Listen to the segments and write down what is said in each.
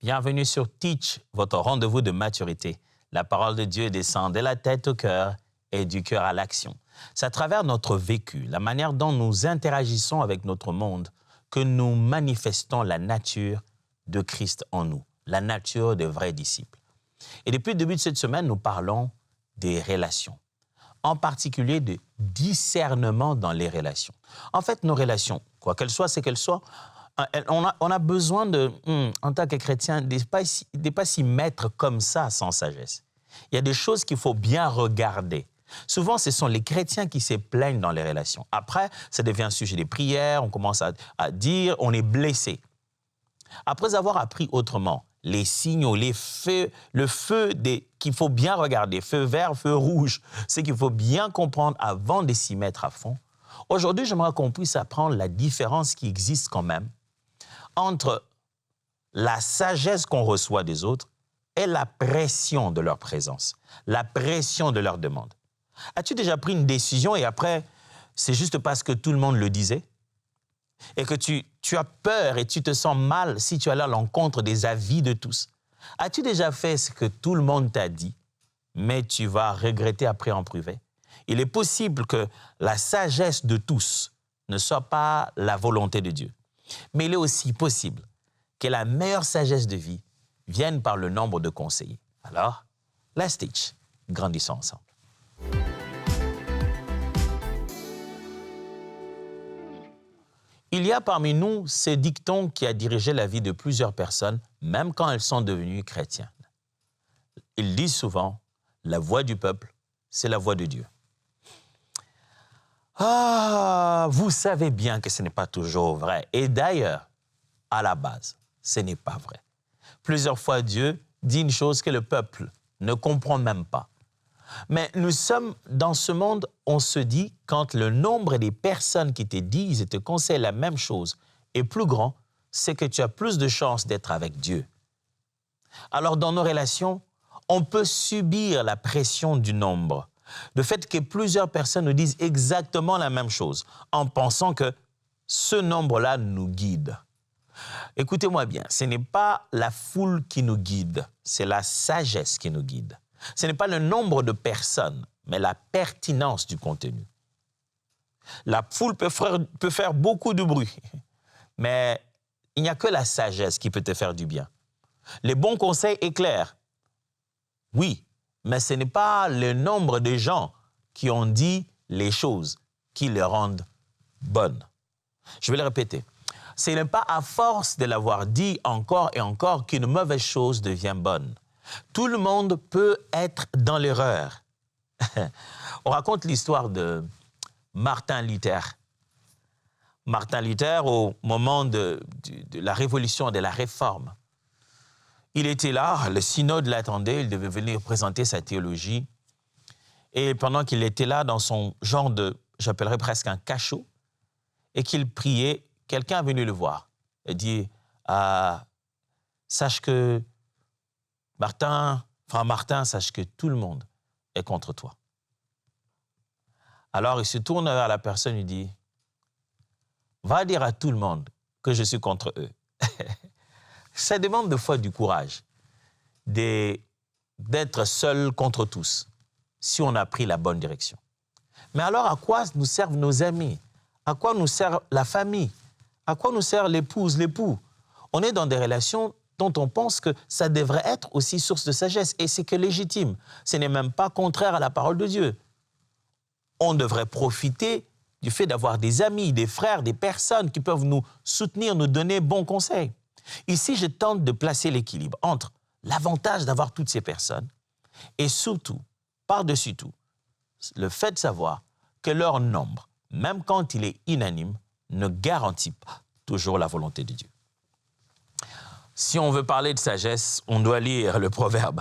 Bienvenue sur Teach, votre rendez-vous de maturité. La parole de Dieu descend de la tête au cœur et du cœur à l'action. C'est à travers notre vécu, la manière dont nous interagissons avec notre monde, que nous manifestons la nature de Christ en nous, la nature des vrais disciples. Et depuis le début de cette semaine, nous parlons des relations, en particulier de discernement dans les relations. En fait, nos relations, quoi qu'elles soient, c'est qu'elles soient, on a besoin de, en tant que chrétien, de ne pas s'y mettre comme ça sans sagesse. Il y a des choses qu'il faut bien regarder. Souvent, ce sont les chrétiens qui se plaignent dans les relations. Après, ça devient un sujet de prière, on commence à dire, on est blessé. Après avoir appris autrement, les signaux, le feu qu'il faut bien regarder, feu vert, feu rouge, c'est qu'il faut bien comprendre avant de s'y mettre à fond. Aujourd'hui, j'aimerais qu'on puisse apprendre la différence qui existe quand même entre la sagesse qu'on reçoit des autres et la pression de leur présence, la pression de leur demande. As-tu déjà pris une décision et après, c'est juste parce que tout le monde le disait? Et que tu as peur et tu te sens mal si tu allais à l'encontre des avis de tous. As-tu déjà fait ce que tout le monde t'a dit, mais tu vas regretter après en privé? Il est possible que la sagesse de tous ne soit pas la volonté de Dieu. Mais il est aussi possible que la meilleure sagesse de vie vienne par le nombre de conseillers. Alors, let's teach. Grandissons ensemble. Il y a parmi nous ce dicton qui a dirigé la vie de plusieurs personnes, même quand elles sont devenues chrétiennes. Ils disent souvent, la voix du peuple, c'est la voix de Dieu. Ah, vous savez bien que ce n'est pas toujours vrai. Et d'ailleurs, à la base, ce n'est pas vrai. Plusieurs fois, Dieu dit une chose que le peuple ne comprend même pas. Mais nous sommes dans ce monde, on se dit, quand le nombre des personnes qui te disent et te conseillent la même chose est plus grand, c'est que tu as plus de chances d'être avec Dieu. Alors, dans nos relations, on peut subir la pression du nombre. Le fait que plusieurs personnes nous disent exactement la même chose, en pensant que ce nombre-là nous guide. Écoutez-moi bien, ce n'est pas la foule qui nous guide, c'est la sagesse qui nous guide. Ce n'est pas le nombre de personnes, mais la pertinence du contenu. La foule peut faire beaucoup de bruit, mais il n'y a que la sagesse qui peut te faire du bien. Les bons conseils éclairent, oui, mais ce n'est pas le nombre de gens qui ont dit les choses qui les rendent bonnes. Je vais le répéter. Ce n'est pas à force de l'avoir dit encore et encore qu'une mauvaise chose devient bonne. Tout le monde peut être dans l'erreur. On raconte l'histoire de Martin Luther. Martin Luther, au moment de la Révolution, de la Réforme, il était là, le synode l'attendait, il devait venir présenter sa théologie. Et pendant qu'il était là, dans son genre de, j'appellerais presque un cachot, et qu'il priait, quelqu'un est venu le voir et dit, sache que frère Martin, sache que tout le monde est contre toi. Alors il se tourne vers la personne et dit, va dire à tout le monde que je suis contre eux. Ça demande des fois du courage d'être seul contre tous, si on a pris la bonne direction. Mais alors, à quoi nous servent nos amis? À quoi nous sert la famille? À quoi nous sert l'épouse, l'époux? On est dans des relations dont on pense que ça devrait être aussi source de sagesse, et c'est que légitime. Ce n'est même pas contraire à la parole de Dieu. On devrait profiter du fait d'avoir des amis, des frères, des personnes qui peuvent nous soutenir, nous donner bons conseils. Ici, je tente de placer l'équilibre entre l'avantage d'avoir toutes ces personnes et surtout, par-dessus tout, le fait de savoir que leur nombre, même quand il est unanime, ne garantit pas toujours la volonté de Dieu. Si on veut parler de sagesse, on doit lire le Proverbe.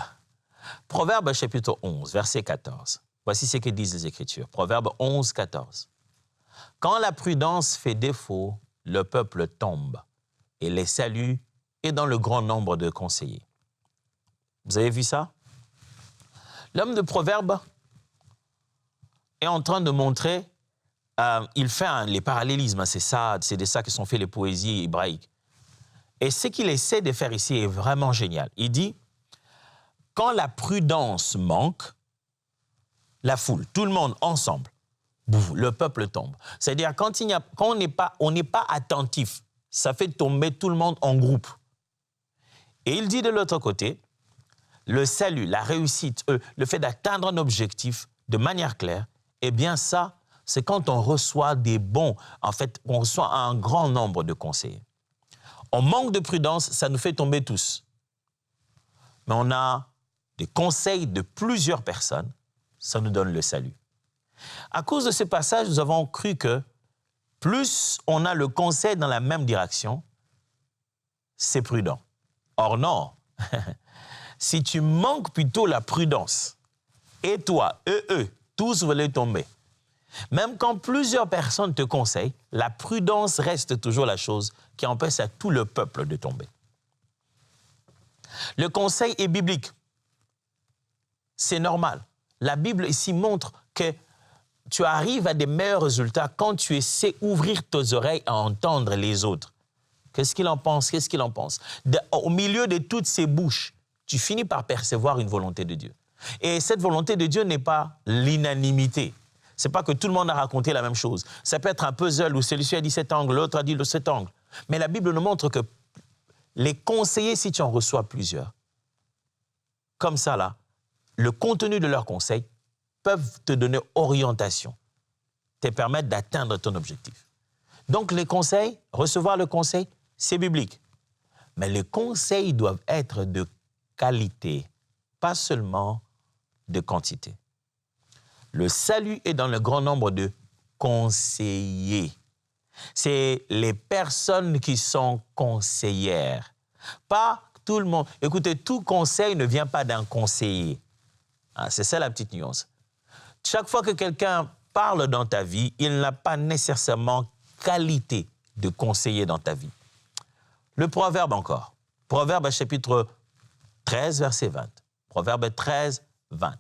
Proverbe chapitre 11, verset 14. Voici ce que disent les Écritures. Proverbe 11, 14. Quand la prudence fait défaut, le peuple tombe, et les saluts est dans le grand nombre de conseillers. Vous avez vu ça? L'homme de Proverbe est en train de montrer, il fait les parallélismes, c'est de ça que sont faites les poésies hébraïques. Et ce qu'il essaie de faire ici est vraiment génial. Il dit, quand la prudence manque, la foule, tout le monde ensemble, le peuple tombe. C'est-à-dire quand on n'est pas attentif, ça fait tomber tout le monde en groupe. Et il dit de l'autre côté, le salut, la réussite, le fait d'atteindre un objectif de manière claire, eh bien ça, c'est quand on reçoit des bons, en fait, on reçoit un grand nombre de conseillers. On manque de prudence, ça nous fait tomber tous. Mais on a des conseils de plusieurs personnes, ça nous donne le salut. À cause de ce passage, nous avons cru que plus on a le conseil dans la même direction, c'est prudent. Or non, si tu manques plutôt la prudence, et toi, eux, tous veulent tomber. Même quand plusieurs personnes te conseillent, la prudence reste toujours la chose qui empêche à tout le peuple de tomber. Le conseil est biblique. C'est normal. La Bible ici montre que tu arrives à des meilleurs résultats quand tu essaies d'ouvrir tes oreilles à entendre les autres. Qu'est-ce qu'il en pense? Qu'est-ce qu'il en pense? Au milieu de toutes ces bouches, tu finis par percevoir une volonté de Dieu. Et cette volonté de Dieu n'est pas l'unanimité. Ce n'est pas que tout le monde a raconté la même chose. Ça peut être un puzzle où celui-ci a dit cet angle, l'autre a dit cet angle. Mais la Bible nous montre que les conseillers, si tu en reçois plusieurs, comme ça là, le contenu de leurs conseils peuvent te donner orientation, te permettre d'atteindre ton objectif. Donc les conseils, recevoir le conseil, c'est biblique. Mais les conseils doivent être de qualité, pas seulement de quantité. Le salut est dans le grand nombre de conseillers. C'est les personnes qui sont conseillères. Pas tout le monde. Écoutez, tout conseil ne vient pas d'un conseiller. Ah, c'est ça la petite nuance. Chaque fois que quelqu'un parle dans ta vie, il n'a pas nécessairement qualité de conseiller dans ta vie. Le proverbe encore. Proverbe chapitre 13, verset 20. Proverbe 13, 20.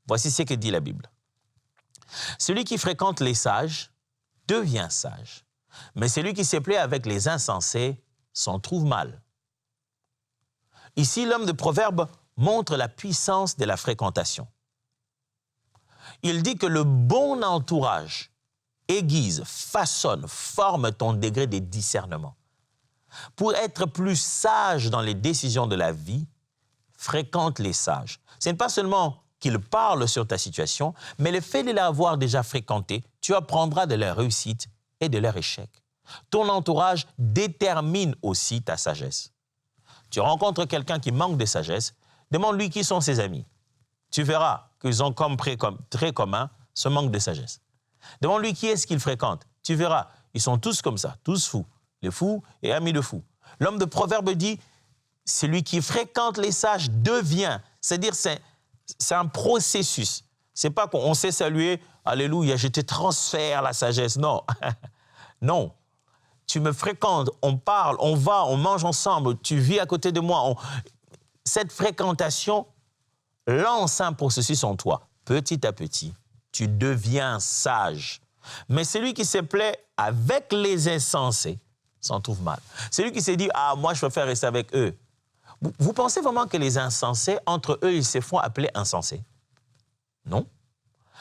Voici ce que dit la Bible. Celui qui fréquente les sages devient sage, mais celui qui se plaît avec les insensés s'en trouve mal. Ici, l'homme de Proverbe montre la puissance de la fréquentation. Il dit que le bon entourage aiguise, façonne, forme ton degré de discernement. Pour être plus sage dans les décisions de la vie, fréquente les sages. Ce n'est pas seulement qu'ils parlent sur ta situation, mais le fait de l'avoir déjà fréquenté, tu apprendras de leur réussite et de leur échec. Ton entourage détermine aussi ta sagesse. Tu rencontres quelqu'un qui manque de sagesse, demande-lui qui sont ses amis. Tu verras qu'ils ont comme très commun ce manque de sagesse. Demande-lui qui est-ce qu'il fréquente. Tu verras, ils sont tous comme ça, tous fous. Les fous et amis de fous. L'homme de Proverbe dit, celui qui fréquente les sages devient. C'est-à-dire, c'est un processus. C'est pas qu'on sait saluer, alléluia, je te transfère la sagesse. Non, non. Tu me fréquentes, on parle, on va, on mange ensemble, tu vis à côté de moi. Cette fréquentation lance un processus en toi. Petit à petit, tu deviens sage. Mais celui qui se plaît avec les insensés s'en trouve mal. Celui qui se dit, ah, moi, je préfère rester avec eux. Vous pensez vraiment que les insensés, entre eux, ils se font appeler insensés? Non.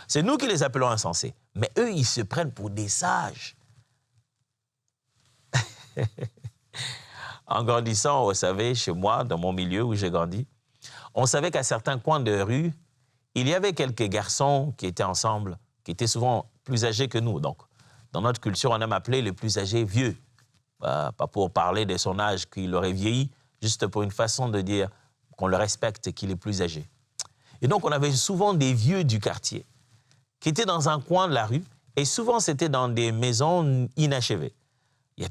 C'est nous qui les appelons insensés. Mais eux, ils se prennent pour des sages. En grandissant, vous savez, chez moi, dans mon milieu où j'ai grandi, on savait qu'à certains coins de rue, il y avait quelques garçons qui étaient ensemble, qui étaient souvent plus âgés que nous. Donc, dans notre culture, on aime appeler les plus âgés vieux. Pas pour parler de son âge qu'il aurait vieilli, juste pour une façon de dire qu'on le respecte et qu'il est plus âgé. Et donc, on avait souvent des vieux du quartier qui étaient dans un coin de la rue et souvent, c'était dans des maisons inachevées. Il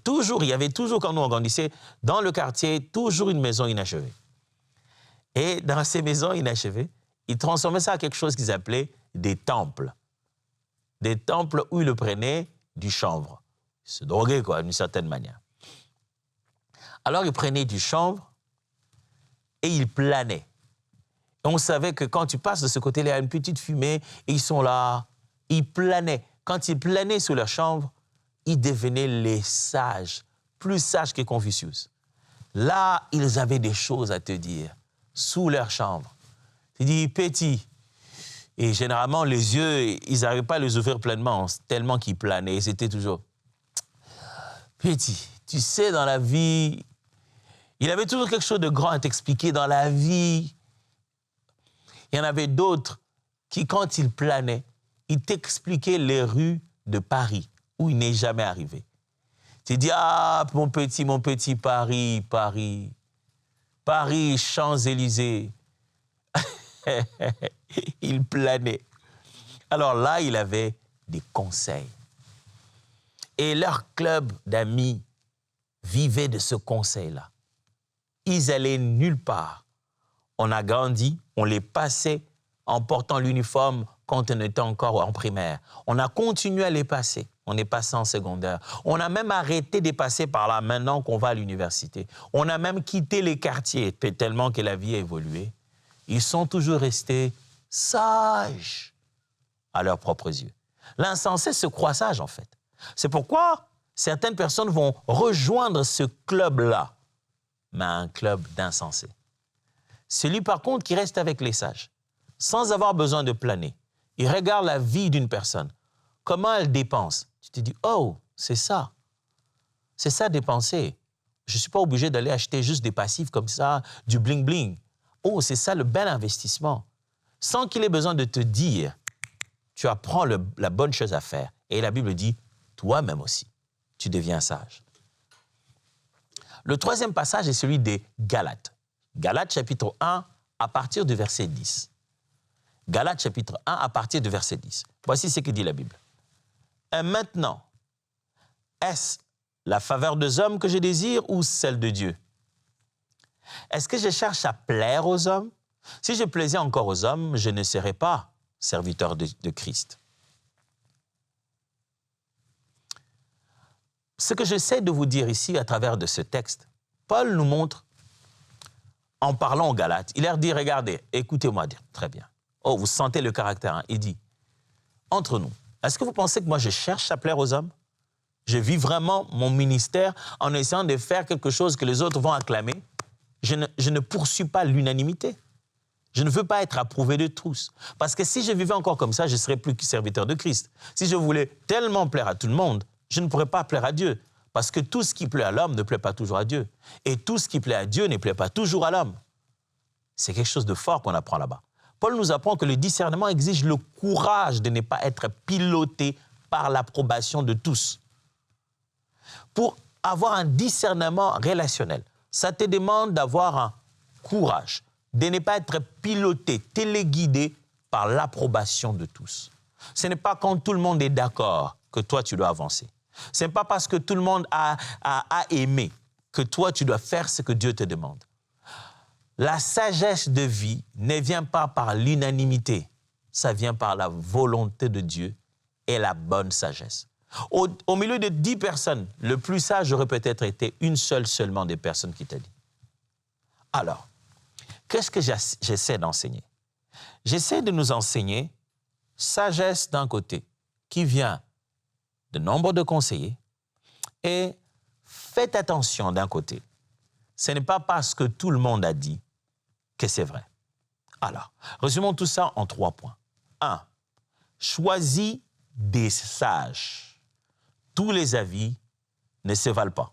y avait toujours, quand nous on grandissait, dans le quartier, toujours une maison inachevée. Et dans ces maisons inachevées, ils transformaient ça en quelque chose qu'ils appelaient des temples. Des temples où ils prenaient du chanvre. Ils se droguaient, quoi, d'une certaine manière. Alors, ils prenaient du chanvre et ils planaient. Et on savait que quand tu passes de ce côté-là, il y a une petite fumée et ils sont là, ils planaient. Quand ils planaient sous leur chanvre, ils devenaient les sages, plus sages que Confucius. Là, ils avaient des choses à te dire, sous leur chambre. Tu dis, petit. Et généralement, les yeux, ils n'arrivaient pas à les ouvrir pleinement, tellement qu'ils planaient. C'était toujours, petit, tu sais, dans la vie, il avait toujours quelque chose de grand à t'expliquer dans la vie. Il y en avait d'autres qui, quand ils planaient, ils t'expliquaient les rues de Paris, où il n'est jamais arrivé. Tu dis, ah, mon petit Paris, Paris, Paris, Champs-Élysées. Il planait. Alors là, il avait des conseils. Et leur club d'amis vivait de ce conseil-là. Ils allaient nulle part. On a grandi, on les passait en portant l'uniforme quand on était encore en primaire. On a continué à les passer. On est passé en secondaire. On a même arrêté de passer par là maintenant qu'on va à l'université. On a même quitté les quartiers tellement que la vie a évolué. Ils sont toujours restés sages à leurs propres yeux. L'insensé se croit sage, en fait. C'est pourquoi certaines personnes vont rejoindre ce club-là, mais un club d'insensés. Celui, par contre, qui reste avec les sages, sans avoir besoin de planer. Il regarde la vie d'une personne, comment elle dépense. Tu te dis, oh, c'est ça. C'est ça, dépenser. Je ne suis pas obligé d'aller acheter juste des passifs comme ça, du bling-bling. Oh, c'est ça le bel investissement. Sans qu'il ait besoin de te dire, tu apprends la bonne chose à faire. Et la Bible dit, toi-même aussi, tu deviens sage. Le troisième passage est celui des Galates. Galates chapitre 1, à partir du verset 10. Galates chapitre 1, à partir du verset 10. Voici ce que dit la Bible. Et maintenant, est-ce la faveur des hommes que je désire ou celle de Dieu? Est-ce que je cherche à plaire aux hommes? Si je plaisais encore aux hommes, je ne serais pas serviteur de Christ. Ce que j'essaie de vous dire ici à travers de ce texte, Paul nous montre, en parlant aux Galates, il leur dit, regardez, écoutez-moi dire, très bien. Oh, vous sentez le caractère, hein? Il dit, entre nous, est-ce que vous pensez que moi je cherche à plaire aux hommes? Je vis vraiment mon ministère en essayant de faire quelque chose que les autres vont acclamer? Je ne poursuis pas l'unanimité. Je ne veux pas être approuvé de tous. Parce que si je vivais encore comme ça, je ne serais plus que serviteur de Christ. Si je voulais tellement plaire à tout le monde, je ne pourrais pas plaire à Dieu. Parce que tout ce qui plaît à l'homme ne plaît pas toujours à Dieu. Et tout ce qui plaît à Dieu ne plaît pas toujours à l'homme. C'est quelque chose de fort qu'on apprend là-bas. Paul nous apprend que le discernement exige le courage de ne pas être piloté par l'approbation de tous. Pour avoir un discernement relationnel, ça te demande d'avoir un courage, de ne pas être piloté, téléguidé par l'approbation de tous. Ce n'est pas quand tout le monde est d'accord que toi, tu dois avancer. Ce n'est pas parce que tout le monde a aimé que toi, tu dois faire ce que Dieu te demande. La sagesse de vie ne vient pas par l'unanimité, ça vient par la volonté de Dieu et la bonne sagesse. Au milieu de 10 personnes, le plus sage aurait peut-être été une seule seulement des personnes qui t'a dit. Alors, qu'est-ce que j'essaie d'enseigner? J'essaie de nous enseigner sagesse d'un côté, qui vient de nombre de conseillers, et faites attention d'un côté. Ce n'est pas parce que tout le monde a dit que c'est vrai. Alors, résumons tout ça en 3 points. 1. Choisis des sages. Tous les avis ne se valent pas.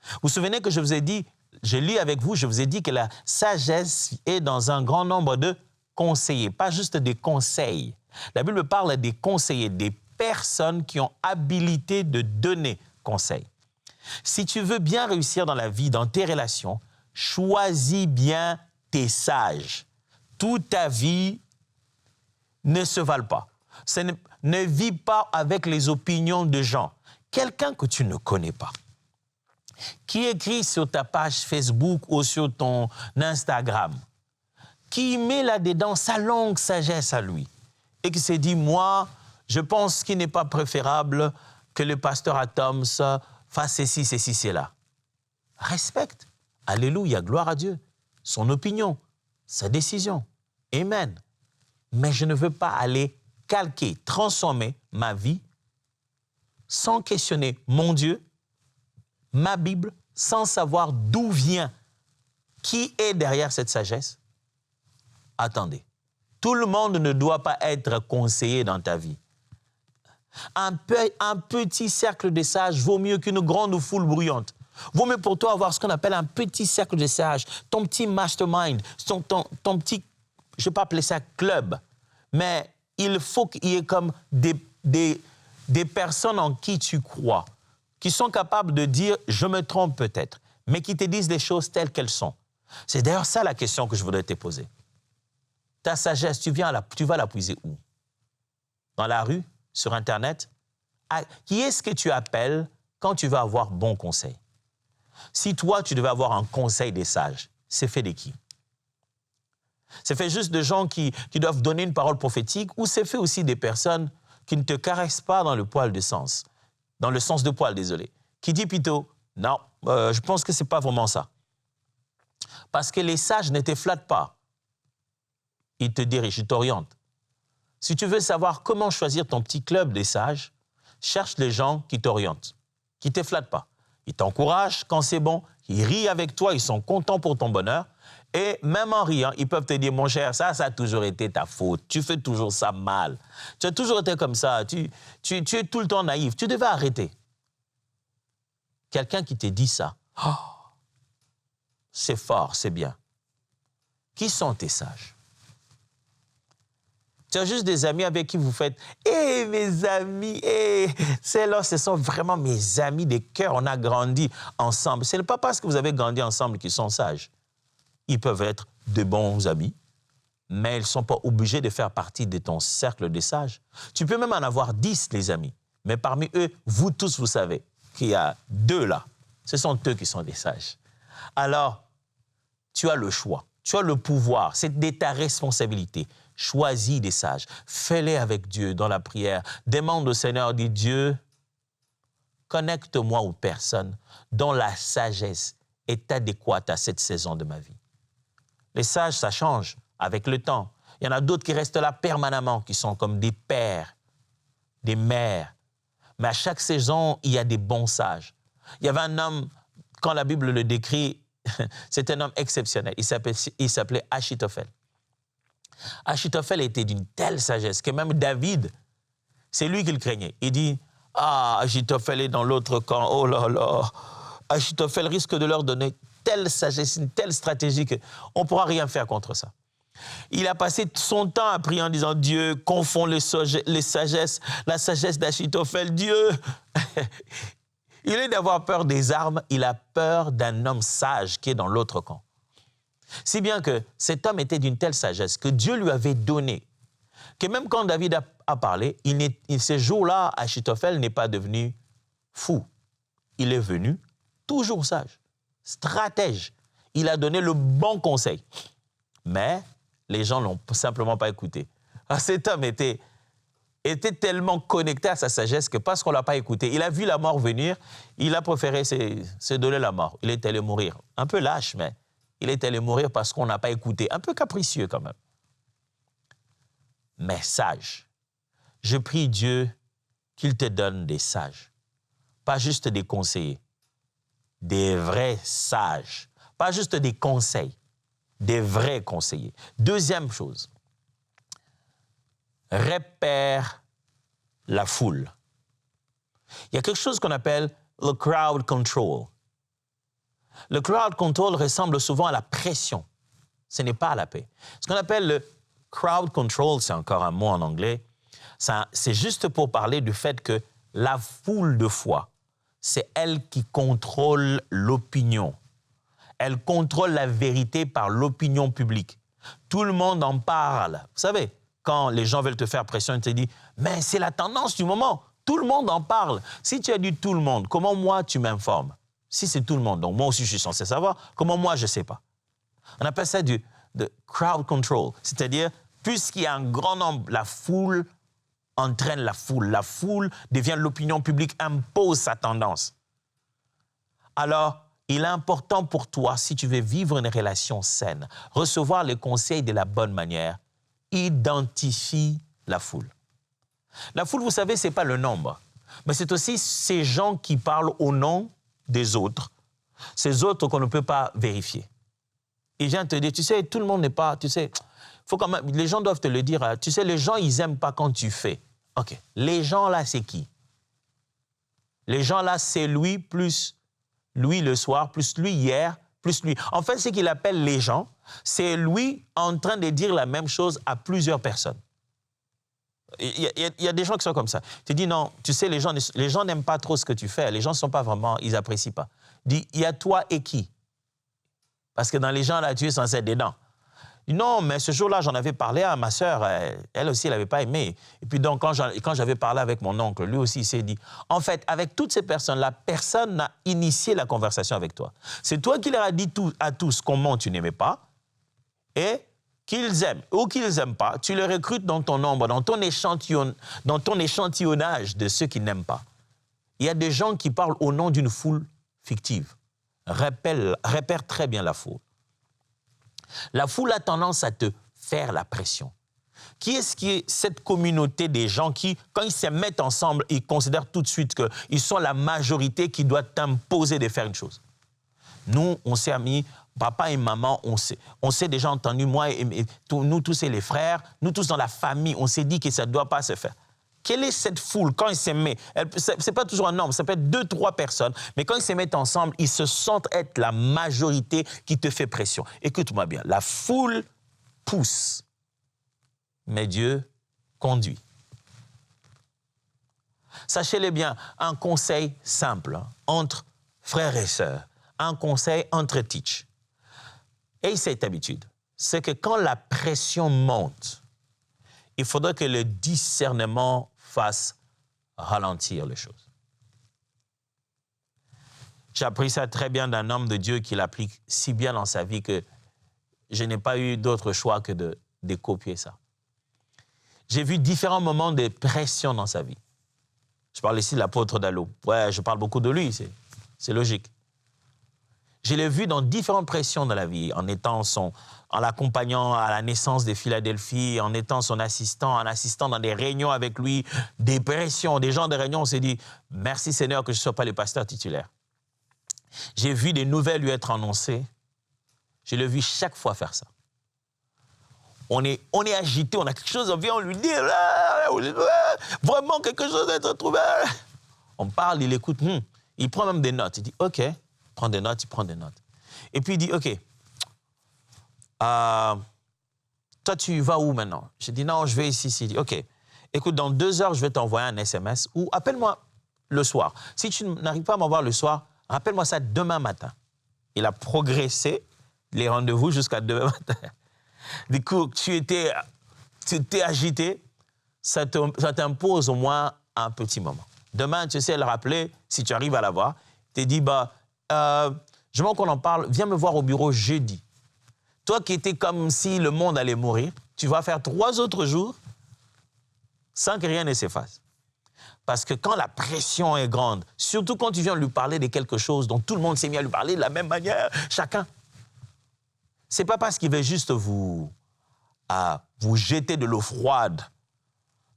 Vous vous souvenez que je vous ai dit, je lis avec vous, je vous ai dit que la sagesse est dans un grand nombre de conseillers, pas juste des conseils. La Bible parle des conseillers, des personnes qui ont habilité de donner conseil. Si tu veux bien réussir dans la vie, dans tes relations, choisis bien tes sages. Toute ta vie ne se valent pas. Ne vis pas avec les opinions de gens. Quelqu'un que tu ne connais pas, qui écrit sur ta page Facebook ou sur ton Instagram, qui met là-dedans sa longue sagesse à lui et qui se dit, moi, je pense qu'il n'est pas préférable que le pasteur Atoms fasse ceci, ceci, cela. Respecte. Alléluia, gloire à Dieu. Son opinion, sa décision. Amen. Mais je ne veux pas aller calquer, transformer ma vie sans questionner mon Dieu, ma Bible, sans savoir d'où vient, qui est derrière cette sagesse? Attendez, tout le monde ne doit pas être conseillé dans ta vie. Un petit cercle de sages vaut mieux qu'une grande foule bruyante. Vaut mieux pour toi avoir ce qu'on appelle un petit cercle de sages, ton petit mastermind, ton petit, je ne vais pas appeler ça club, mais il faut qu'il y ait comme des personnes en qui tu crois, qui sont capables de dire « je me trompe peut-être », mais qui te disent les choses telles qu'elles sont. C'est d'ailleurs ça la question que je voudrais te poser. Ta sagesse, tu vas la puiser où? Dans la rue? Sur Internet? Qui est-ce que tu appelles quand tu veux avoir bon conseil? Si toi, tu devais avoir un conseil des sages, c'est fait de qui? C'est fait juste de gens qui doivent donner une parole prophétique ou c'est fait aussi des personnes qui ne te caressent pas dans le poil de sens, dans le sens de poil, désolé, qui dit plutôt, non, je pense que ce n'est pas vraiment ça. Parce que les sages ne te flattent pas. Ils te dirigent, ils t'orientent. Si tu veux savoir comment choisir ton petit club des sages, cherche les gens qui t'orientent, qui ne te flattent pas. Ils t'encouragent quand c'est bon, ils rient avec toi, ils sont contents pour ton bonheur. Et même en riant, ils peuvent te dire, mon cher, ça a toujours été ta faute. Tu fais toujours ça mal. Tu as toujours été comme ça. Tu es tout le temps naïf. Tu devais arrêter. Quelqu'un qui te dit ça, oh, c'est fort, c'est bien. Qui sont tes sages? Tu as juste des amis avec qui vous faites « Eh, mes amis, ceux-là, ce sont vraiment mes amis de cœur, on a grandi ensemble. » Ce n'est pas parce que vous avez grandi ensemble qu'ils sont sages. Ils peuvent être de bons amis, mais ils ne sont pas obligés de faire partie de ton cercle de sages. Tu peux même en avoir 10, les amis, mais parmi eux, vous tous, vous savez qu'il y a 2 là. Ce sont eux qui sont des sages. Alors, tu as le choix, tu as le pouvoir, c'est de ta responsabilité. Choisis des sages, fais-les avec Dieu dans la prière. Demande au Seigneur, dis Dieu, connecte-moi aux personnes dont la sagesse est adéquate à cette saison de ma vie. Les sages, ça change avec le temps. Il y en a d'autres qui restent là permanemment, qui sont comme des pères, des mères. Mais à chaque saison, il y a des bons sages. Il y avait un homme, quand la Bible le décrit, c'est un homme exceptionnel. Il s'appelait Achitophel. Achitophel était d'une telle sagesse que même David, c'est lui qu'il craignait. Il dit, « Ah, Achitophel est dans l'autre camp, oh là là, Achitophel risque de leur donner telle sagesse, une telle stratégie qu'on ne pourra rien faire contre ça. » Il a passé son temps à prier en disant, « Dieu, confond les sagesses, la sagesse d'Achitophel, Dieu. » Il est d'avoir peur des armes, il a peur d'un homme sage qui est dans l'autre camp. Si bien que cet homme était d'une telle sagesse que Dieu lui avait donné, que même quand David a parlé, ce jour-là, Achitophel n'est pas devenu fou. Il est venu toujours sage, stratège. Il a donné le bon conseil. Mais les gens ne l'ont simplement pas écouté. Cet homme était tellement connecté à sa sagesse que parce qu'on ne l'a pas écouté, il a vu la mort venir, il a préféré se donner la mort. Il est allé mourir. Un peu lâche, mais il est allé mourir parce qu'on n'a pas écouté. Un peu capricieux quand même. Mais sage. Je prie Dieu qu'il te donne des sages. Pas juste des conseillers. Des vrais sages. Pas juste des conseils. Des vrais conseillers. Deuxième chose. Repère la foule. Il y a quelque chose qu'on appelle le crowd control. Le crowd control ressemble souvent à la pression. Ce n'est pas à la paix. Ce qu'on appelle le crowd control, c'est encore un mot en anglais, c'est juste pour parler du fait que la foule de foi, c'est elle qui contrôle l'opinion. Elle contrôle la vérité par l'opinion publique. Tout le monde en parle. Vous savez, quand les gens veulent te faire pression, ils te disent « Mais c'est la tendance du moment. Tout le monde en parle. » Si tu as dit tout le monde, comment moi tu m'informes? Si c'est tout le monde, donc moi aussi je suis censé savoir, comment moi je ne sais pas? On appelle ça de crowd control, c'est-à-dire, puisqu'il y a un grand nombre, la foule entraîne la foule devient l'opinion publique, impose sa tendance. Alors, il est important pour toi, si tu veux vivre une relation saine, recevoir les conseils de la bonne manière, identifie la foule. La foule, vous savez, ce n'est pas le nombre, mais c'est aussi ces gens qui parlent au nom des autres, Ces autres qu'on ne peut pas vérifier. Il vient te dire, tu sais, tout le monde n'est pas, tu sais, faut quand même, les gens doivent te le dire, tu sais, les gens, ils n'aiment pas quand tu fais. OK. Les gens là, c'est qui? Les gens là, c'est lui plus lui le soir, plus lui hier, plus lui. En fait, ce qu'il appelle les gens, c'est lui en train de dire la même chose à plusieurs personnes. Il y a des gens qui sont comme ça. Tu dis non, tu sais, les gens n'aiment pas trop ce que tu fais. Les gens ne sont pas vraiment, ils n'apprécient pas. Dis, il y a toi et qui? Parce que dans les gens là, tu es censé être dedans. Non, mais ce jour-là, j'en avais parlé à ma sœur. Elle aussi, elle n'avait pas aimé. Et puis donc, quand j'avais parlé avec mon oncle, lui aussi, il s'est dit, en fait, avec toutes ces personnes-là, personne n'a initié la conversation avec toi. C'est toi qui leur as dit à tous comment tu n'aimais pas et qu'ils aiment ou qu'ils n'aiment pas, tu les recrutes dans ton nombre, dans ton échantillonnage de ceux qui n'aiment pas. Il y a des gens qui parlent au nom d'une foule fictive. Repère très bien la foule. La foule a tendance à te faire la pression. Qui est cette communauté des gens qui, quand ils se mettent ensemble, ils considèrent tout de suite qu'ils sont la majorité qui doit t'imposer de faire une chose? Nous, on s'est amis, papa et maman, on s'est déjà entendu, moi et nous tous et les frères, nous tous dans la famille, on s'est dit que ça ne doit pas se faire. Quelle est cette foule quand ils s'aiment? Ce n'est pas toujours un nombre, ça peut être 2, 3 personnes, mais quand ils se mettent ensemble, ils se sentent être la majorité qui te fait pression. Écoute-moi bien, la foule pousse, mais Dieu conduit. Sachez-le bien, un conseil simple entre frères et sœurs, un conseil entre teach. Et cette habitude, c'est que quand la pression monte, il faudrait que le discernement fasse ralentir les choses. J'ai appris ça très bien d'un homme de Dieu qui l'applique si bien dans sa vie que je n'ai pas eu d'autre choix que de copier ça. J'ai vu différents moments de pression dans sa vie. Je parle ici de l'apôtre Dallo. Ouais, je parle beaucoup de lui, c'est logique. Je l'ai vu dans différentes pressions dans la vie, en l'accompagnant à la naissance de Philadelphie, en étant son assistant, en assistant dans des réunions avec lui, des pressions, des gens de réunion, on s'est dit, merci Seigneur que je ne sois pas le pasteur titulaire. J'ai vu des nouvelles lui être annoncées. Je l'ai vu chaque fois faire ça. On est agité, on a quelque chose, on vient, on lui dit, vraiment quelque chose d'être trouvé. On parle, il écoute, il prend même des notes, il dit, OK. Il prend des notes. Et puis il dit, OK, toi tu vas où maintenant? Je dis, non, je vais ici. Il dit, OK, écoute, dans 2 heures, je vais t'envoyer un SMS ou appelle-moi le soir. Si tu n'arrives pas à m'envoyer le soir, rappelle-moi ça demain matin. Il a progressé les rendez-vous jusqu'à demain matin. Du coup, tu étais agité, ça t'impose au moins un petit moment. Demain, tu sais le rappeler, si tu arrives à l'avoir, tu te dis, je veux qu'on en parle, viens me voir au bureau jeudi. Toi qui étais comme si le monde allait mourir, tu vas faire 3 autres jours sans que rien ne s'efface. Parce que quand la pression est grande, surtout quand tu viens lui parler de quelque chose dont tout le monde s'est mis à lui parler de la même manière, chacun, c'est pas parce qu'il veut juste vous jeter de l'eau froide,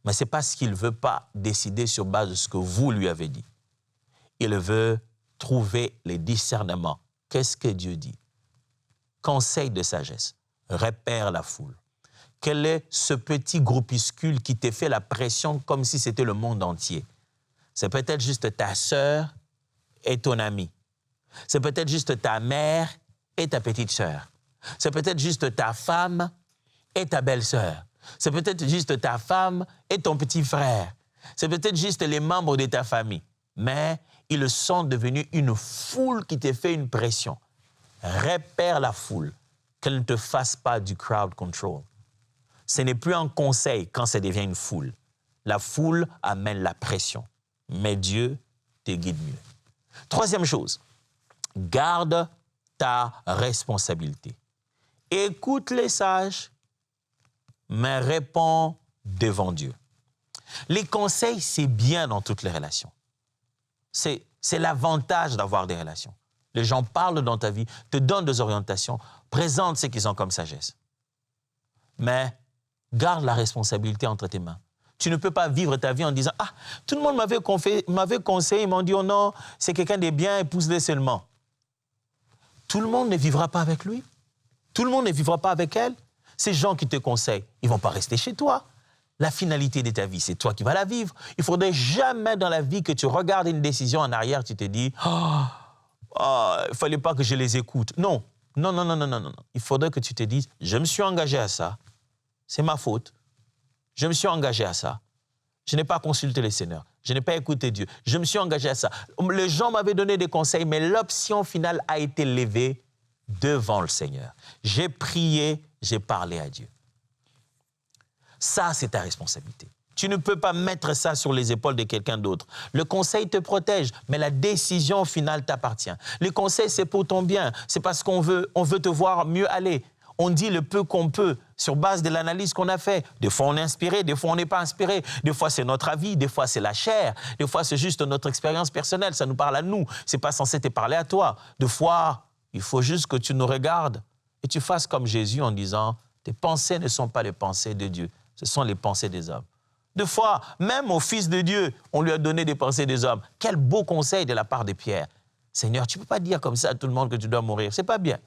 mais c'est parce qu'il ne veut pas décider sur base de ce que vous lui avez dit. Il veut trouver les discernements. Qu'est-ce que Dieu dit? Conseil de sagesse. Repère la foule. Quel est ce petit groupuscule qui te fait la pression comme si c'était le monde entier? C'est peut-être juste ta sœur et ton ami. C'est peut-être juste ta mère et ta petite sœur. C'est peut-être juste ta femme et ta belle-sœur. C'est peut-être juste ta femme et ton petit frère. C'est peut-être juste les membres de ta famille. Mais ils sont devenus une foule qui te fait une pression. Repère la foule, qu'elle ne te fasse pas du crowd control. Ce n'est plus un conseil quand ça devient une foule. La foule amène la pression, mais Dieu te guide mieux. 3e chose, garde ta responsabilité. Écoute les sages, mais réponds devant Dieu. Les conseils, c'est bien dans toutes les relations. C'est l'avantage d'avoir des relations. Les gens parlent dans ta vie, te donnent des orientations, présentent ce qu'ils ont comme sagesse. Mais garde la responsabilité entre tes mains. Tu ne peux pas vivre ta vie en disant « Ah, tout le monde m'avait conseillé, ils m'ont dit « Oh non, c'est quelqu'un de bien, épouse-le seulement. » Tout le monde ne vivra pas avec lui. Tout le monde ne vivra pas avec elle. Ces gens qui te conseillent, ils ne vont pas rester chez toi. La finalité de ta vie, c'est toi qui vas la vivre. Il ne faudrait jamais dans la vie que tu regardes une décision en arrière, tu te dis « il ne fallait pas que je les écoute ». Non. Non. Il faudrait que tu te dises « je me suis engagé à ça, c'est ma faute. Je me suis engagé à ça. Je n'ai pas consulté le Seigneur. Je n'ai pas écouté Dieu. Je me suis engagé à ça. Les gens m'avaient donné des conseils, mais l'option finale a été levée devant le Seigneur. J'ai prié, j'ai parlé à Dieu. » Ça, c'est ta responsabilité. Tu ne peux pas mettre ça sur les épaules de quelqu'un d'autre. Le conseil te protège, mais la décision finale t'appartient. Le conseil, c'est pour ton bien. C'est parce qu'on veut te voir mieux aller. On dit le peu qu'on peut sur base de l'analyse qu'on a fait. Des fois, on est inspiré, des fois, on n'est pas inspiré. Des fois, c'est notre avis, des fois, c'est la chair. Des fois, c'est juste notre expérience personnelle. Ça nous parle à nous. Ce n'est pas censé te parler à toi. Des fois, il faut juste que tu nous regardes et tu fasses comme Jésus en disant « Tes pensées ne sont pas les pensées de Dieu. Ce sont les pensées des hommes. » Des fois, même au Fils de Dieu, on lui a donné des pensées des hommes. Quel beau conseil de la part de Pierre. Seigneur, tu ne peux pas dire comme ça à tout le monde que tu dois mourir. Ce n'est pas bien.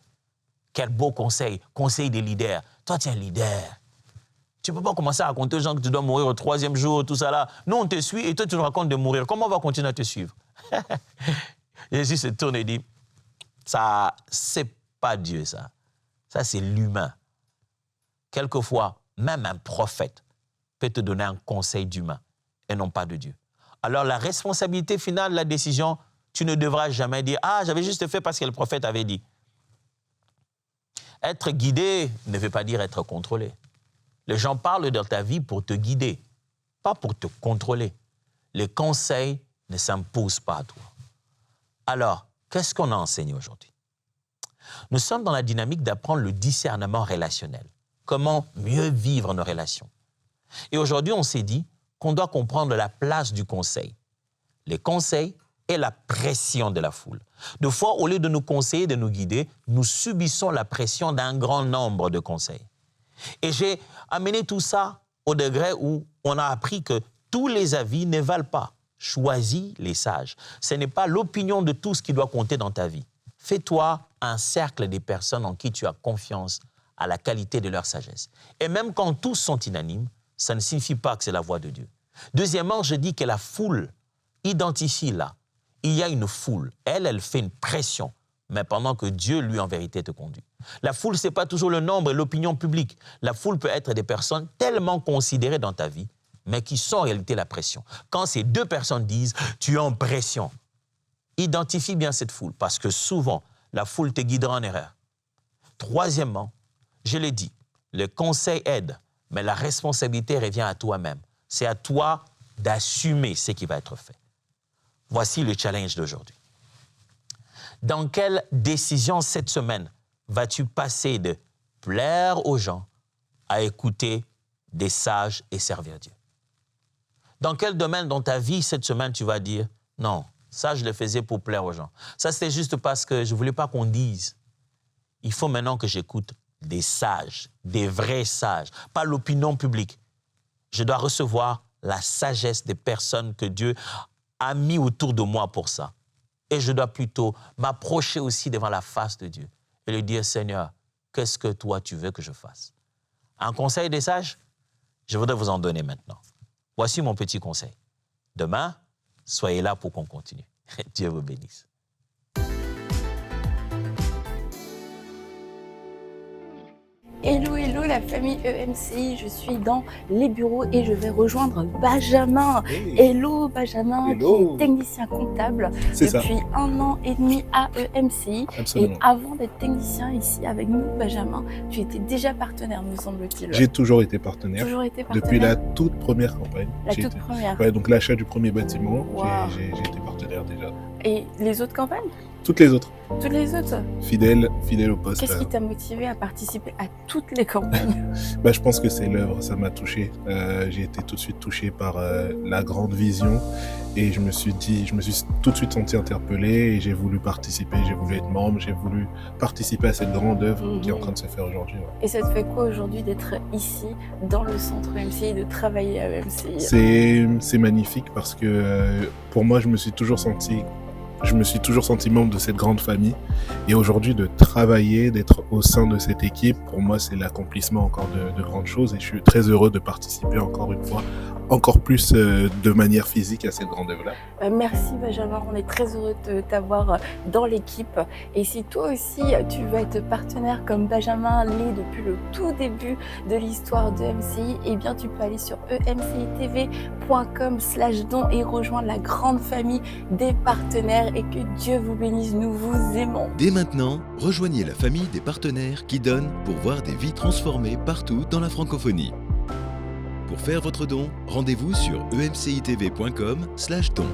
Quel beau conseil, conseil des leaders. Toi, tu es un leader. Tu ne peux pas commencer à raconter aux gens que tu dois mourir au 3e jour, tout ça là. Nous, on te suit et toi, tu nous racontes de mourir. Comment on va continuer à te suivre? Jésus se tourne et dit, ça, c'est pas Dieu, ça. Ça, c'est l'humain. Quelquefois, même un prophète peut te donner un conseil d'humain et non pas de Dieu. Alors, la responsabilité finale, la décision, tu ne devras jamais dire « Ah, j'avais juste fait parce que le prophète avait dit ». Être guidé ne veut pas dire être contrôlé. Les gens parlent dans ta vie pour te guider, pas pour te contrôler. Les conseils ne s'imposent pas à toi. Alors, qu'est-ce qu'on a enseigné aujourd'hui? Nous sommes dans la dynamique d'apprendre le discernement relationnel. Comment mieux vivre nos relations. Et aujourd'hui, on s'est dit qu'on doit comprendre la place du conseil. Les conseils et la pression de la foule. Des fois, au lieu de nous conseiller, de nous guider, nous subissons la pression d'un grand nombre de conseils. Et j'ai amené tout ça au degré où on a appris que tous les avis ne valent pas. Choisis les sages. Ce n'est pas l'opinion de tous qui doit compter dans ta vie. Fais-toi un cercle des personnes en qui tu as confiance à la qualité de leur sagesse. Et même quand tous sont unanimes, ça ne signifie pas que c'est la voix de Dieu. Deuxièmement, je dis que la foule, identifie là. Il y a une foule. Elle fait une pression, mais pendant que Dieu, lui, en vérité, te conduit. La foule, ce n'est pas toujours le nombre et l'opinion publique. La foule peut être des personnes tellement considérées dans ta vie, mais qui sont en réalité la pression. Quand ces deux personnes disent « tu es en pression », identifie bien cette foule, parce que souvent, la foule te guidera en erreur. Troisièmement, je l'ai dit, le conseil aide, mais la responsabilité revient à toi-même. C'est à toi d'assumer ce qui va être fait. Voici le challenge d'aujourd'hui. Dans quelle décision cette semaine vas-tu passer de plaire aux gens à écouter des sages et servir Dieu? Dans quel domaine dans ta vie cette semaine tu vas dire « Non, ça je le faisais pour plaire aux gens. Ça c'était juste parce que je ne voulais pas qu'on dise. Il faut maintenant que j'écoute des sages, des vrais sages, pas l'opinion publique. Je dois recevoir la sagesse des personnes que Dieu a mis autour de moi pour ça. Et je dois plutôt m'approcher aussi devant la face de Dieu et lui dire, Seigneur, qu'est-ce que toi tu veux que je fasse? Un conseil des sages, je voudrais vous en donner maintenant. Voici mon petit conseil. Demain, soyez là pour qu'on continue. Dieu vous bénisse. Hello, hello la famille EMCI, je suis dans les bureaux et je vais rejoindre Benjamin. Hey. Hello Benjamin, Hello. qui est technicien comptable C'est ça. depuis 1 an et demi à EMCI. Absolument. Et avant d'être technicien ici avec nous, Benjamin, tu étais déjà partenaire, me semble-t-il. J'ai toujours été partenaire. Toujours été partenaire. Depuis la toute première campagne. La J'ai toute été- première. Ouais, donc l'achat du premier bâtiment, Wow. j'ai été partenaire déjà. Et les autres campagnes? Toutes les autres, Toutes les autres? fidèle au poste. Qu'est-ce qui t'a motivé à participer à toutes les campagnes? Bah, je pense que c'est l'œuvre, ça m'a touché. J'ai été tout de suite touché par la grande vision et je me suis tout de suite senti interpellé et j'ai voulu participer, j'ai voulu être membre, j'ai voulu participer à cette grande œuvre qui est en train de se faire aujourd'hui. Ouais. Et ça te fait quoi aujourd'hui d'être ici, dans le centre EMCI, de travailler à EMCI? C'est magnifique parce que pour moi, je me suis toujours senti je me suis toujours senti membre de cette grande famille. Et aujourd'hui, de travailler, d'être au sein de cette équipe, pour moi, c'est l'accomplissement encore de grandes choses. Et je suis très heureux de participer encore une fois, encore plus de manière physique à cette grande œuvre-là. Merci Benjamin, on est très heureux de t'avoir dans l'équipe. Et si toi aussi tu veux être partenaire comme Benjamin l'est depuis le tout début de l'histoire de MCI, eh bien tu peux aller sur emcitv.com/don et rejoindre la grande famille des partenaires et que Dieu vous bénisse, nous vous aimons. Dès maintenant, rejoignez la famille des partenaires qui donnent pour voir des vies transformées partout dans la francophonie. Pour faire votre don, rendez-vous sur emcitv.com/don.